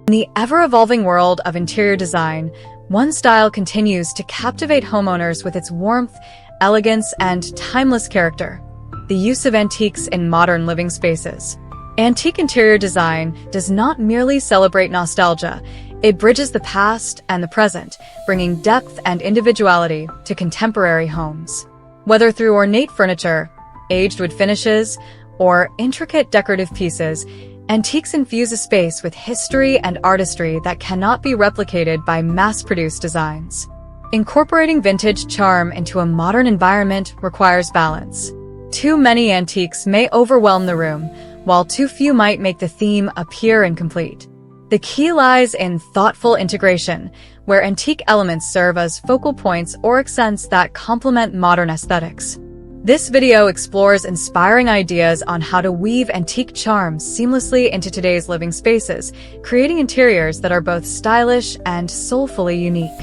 In the ever-evolving world of interior design, one style continues to captivate homeowners with its warmth, elegance, and timeless character: the use of antiques in modern living spaces. Antique interior design does not merely celebrate nostalgia, it bridges the past and the present, bringing depth and individuality to contemporary homes. Whether through ornate furniture, aged wood finishes, or intricate decorative pieces, antiques infuse a space with history and artistry that cannot be replicated by mass-produced designs. Incorporating vintage charm into a modern environment requires balance. Too many antiques may overwhelm the room, while too few might make the theme appear incomplete. The key lies in thoughtful integration, where antique elements serve as focal points or accents that complement modern aesthetics. This video explores inspiring ideas on how to weave antique charms seamlessly into today's living spaces, creating interiors that are both stylish and soulfully unique.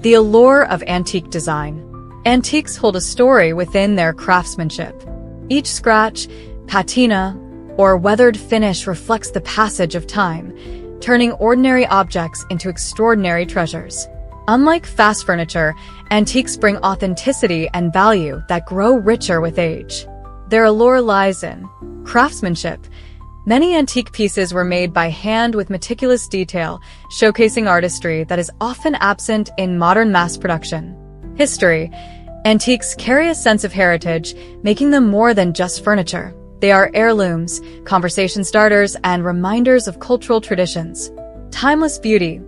The allure of antique design. Antiques hold a story within their craftsmanship. Each scratch, patina, or weathered finish reflects the passage of time, turning ordinary objects into extraordinary treasures. Unlike fast furniture, antiques bring authenticity and value that grow richer with age. Their allure lies in craftsmanship. Many antique pieces were made by hand with meticulous detail, showcasing artistry that is often absent in modern mass production. History. Antiques carry a sense of heritage, making them more than just furniture. They are heirlooms, conversation starters, and reminders of cultural traditions. Timeless beauty.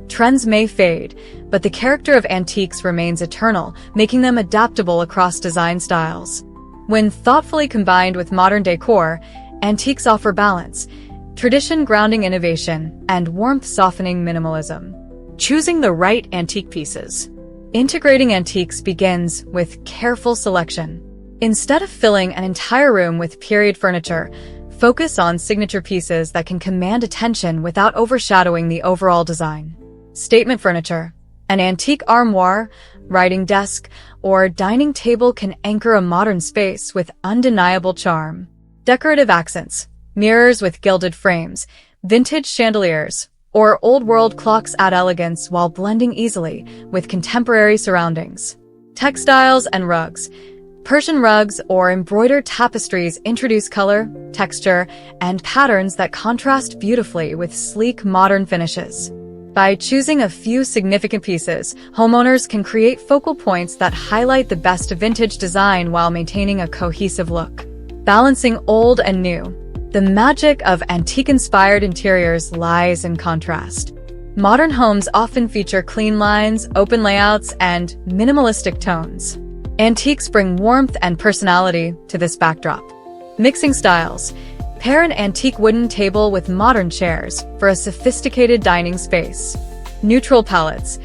Trends may fade, but the character of antiques remains eternal, making them adaptable across design styles. When thoughtfully combined with modern decor, antiques offer balance, tradition grounding innovation, and warmth softening minimalism. Choosing the right antique pieces. Integrating antiques begins with careful selection. Instead of filling an entire room with period furniture, focus on signature pieces that can command attention without overshadowing the overall design. Statement furniture. An antique armoire, writing desk, or dining table can anchor a modern space with undeniable charm. Decorative accents. Mirrors with gilded frames, vintage chandeliers, or old-world clocks add elegance while blending easily with contemporary surroundings. Textiles and rugs. Persian rugs or embroidered tapestries introduce color, texture, and patterns that contrast beautifully with sleek modern finishes. By choosing a few significant pieces, homeowners can create focal points that highlight the best of vintage design while maintaining a cohesive look. Balancing old and new. The magic of antique-inspired interiors lies in contrast. Modern homes often feature clean lines, open layouts, and minimalistic tones. Antiques bring warmth and personality to this backdrop. Mixing styles. Pair an antique wooden table with modern chairs for a sophisticated dining space. Neutral palettes.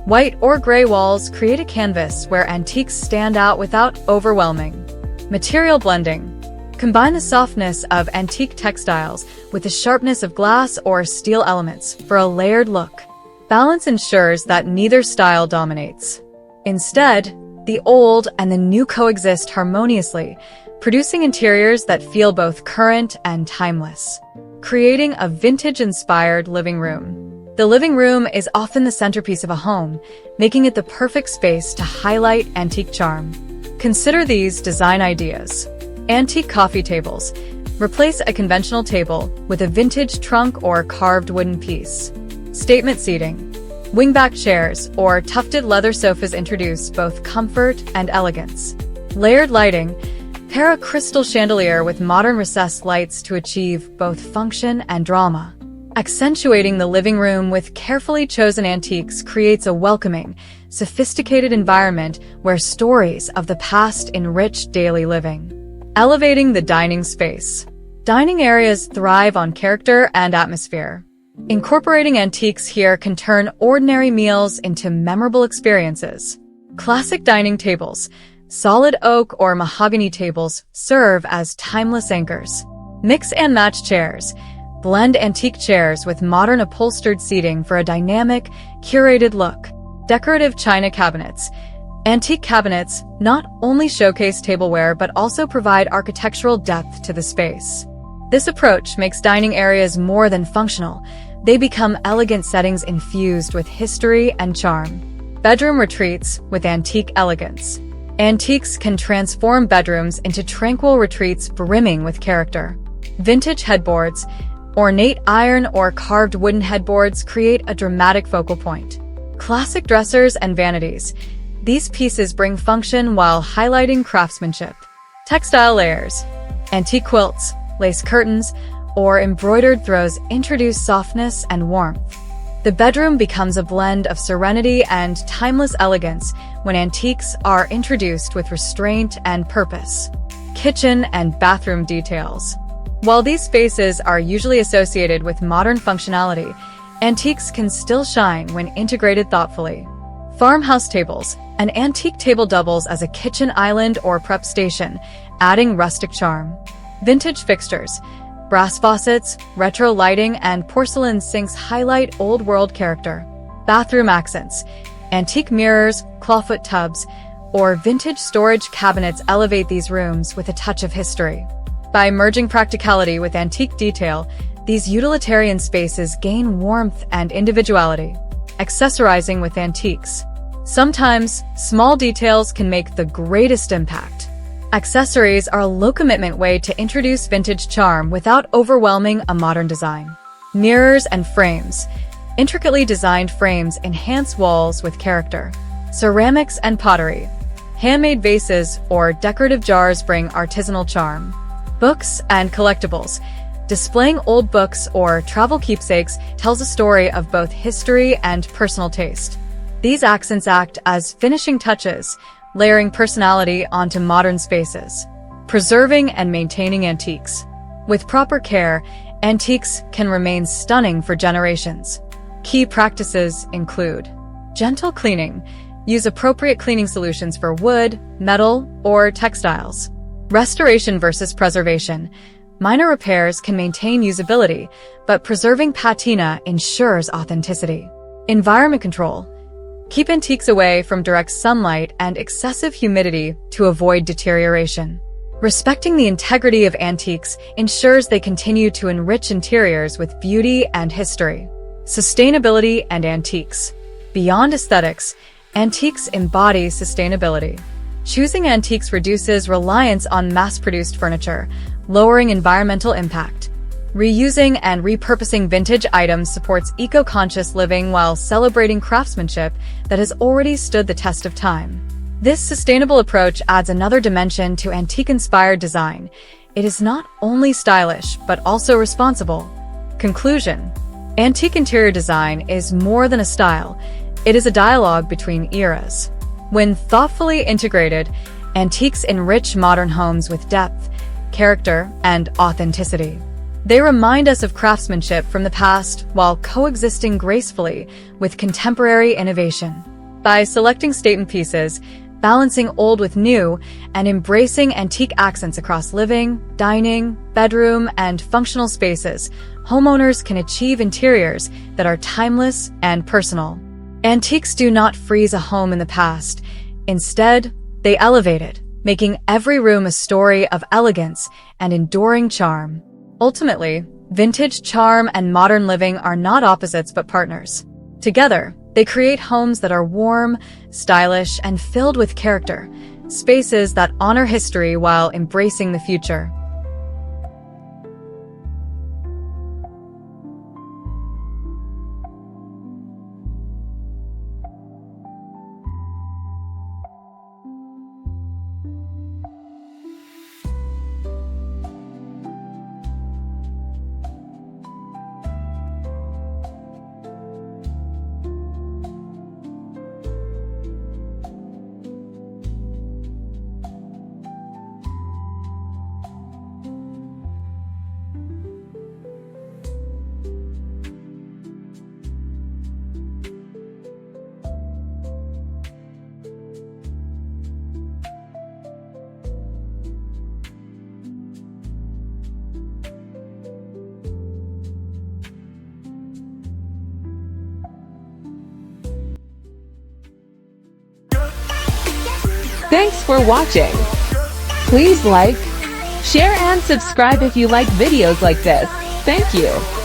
White or gray walls create a canvas where antiques stand out without overwhelming. Material blending. Combine the softness of antique textiles with the sharpness of glass or steel elements for a layered look. Balance ensures that neither style dominates. Instead, the old and the new coexist harmoniously, producing interiors that feel both current and timeless. Creating a vintage-inspired living room. The living room is often the centerpiece of a home, making it the perfect space to highlight antique charm. Consider these design ideas. Antique coffee tables. Replace a conventional table with a vintage trunk or carved wooden piece. Statement seating. Wingback chairs or tufted leather sofas introduce both comfort and elegance. Layered lighting. Pair a crystal chandelier with modern recessed lights to achieve both function and drama. Accentuating the living room with carefully chosen antiques creates a welcoming, sophisticated environment where stories of the past enrich daily living. Elevating the dining space. Dining areas thrive on character and atmosphere. Incorporating antiques here can turn ordinary meals into memorable experiences. Classic dining tables. Solid oak or mahogany tables serve as timeless anchors. Mix and match chairs. Blend antique chairs with modern upholstered seating for a dynamic, curated look. Decorative china cabinets. Antique cabinets not only showcase tableware but also provide architectural depth to the space. This approach makes dining areas more than functional. they become elegant settings infused with history and charm. Bedroom retreats with antique elegance. Antiques can transform bedrooms into tranquil retreats brimming with character. Vintage headboards, ornate iron or carved wooden headboards create a dramatic focal point. Classic dressers and vanities. These pieces bring function while highlighting craftsmanship. Textile layers. Antique quilts, lace curtains, or embroidered throws introduce softness and warmth. The bedroom becomes a blend of serenity and timeless elegance when antiques are introduced with restraint and purpose. Kitchen and bathroom details. While these spaces are usually associated with modern functionality, antiques can still shine when integrated thoughtfully. Farmhouse tables. An antique table doubles as a kitchen island or prep station, adding rustic charm. Vintage fixtures. Brass faucets, retro lighting, and porcelain sinks highlight old-world character. Bathroom accents. Antique mirrors, clawfoot tubs, or vintage storage cabinets elevate these rooms with a touch of history. By merging practicality with antique detail, these utilitarian spaces gain warmth and individuality. Accessorizing with antiques. Sometimes, small details can make the greatest impact. Accessories are a low-commitment way to introduce vintage charm without overwhelming a modern design. Mirrors and frames. Intricately designed frames enhance walls with character. Ceramics and pottery. Handmade vases or decorative jars bring artisanal charm. Books and collectibles. Displaying old books or travel keepsakes tells a story of both history and personal taste. These accents act as finishing touches, layering personality onto modern spaces. Preserving and maintaining antiques. With proper care, antiques can remain stunning for generations. Key practices include gentle cleaning. Use appropriate cleaning solutions for wood, metal, or textiles. Restoration versus preservation. Minor repairs can maintain usability, but preserving patina ensures authenticity. Environment control. Keep antiques away from direct sunlight and excessive humidity to avoid deterioration. Respecting the integrity of antiques ensures they continue to enrich interiors with beauty and history. Sustainability and antiques. Beyond aesthetics, antiques embody sustainability. Choosing antiques reduces reliance on mass-produced furniture, lowering environmental impact. Reusing and repurposing vintage items supports eco-conscious living while celebrating craftsmanship that has already stood the test of time. This sustainable approach adds another dimension to antique-inspired design. It is not only stylish, but also responsible. Conclusion. Antique interior design is more than a style. It is a dialogue between eras. When thoughtfully integrated, antiques enrich modern homes with depth, character, and authenticity. They remind us of craftsmanship from the past while coexisting gracefully with contemporary innovation. By selecting statement pieces, balancing old with new, and embracing antique accents across living, dining, bedroom, and functional spaces, homeowners can achieve interiors that are timeless and personal. Antiques do not freeze a home in the past. Instead, they elevate it, making every room a story of elegance and enduring charm. Ultimately, vintage charm and modern living are not opposites but partners. Together, they create homes that are warm, stylish, and filled with character, spaces that honor history while embracing the future. Thanks for watching. Please like, share and subscribe if you like videos like this. Thank you.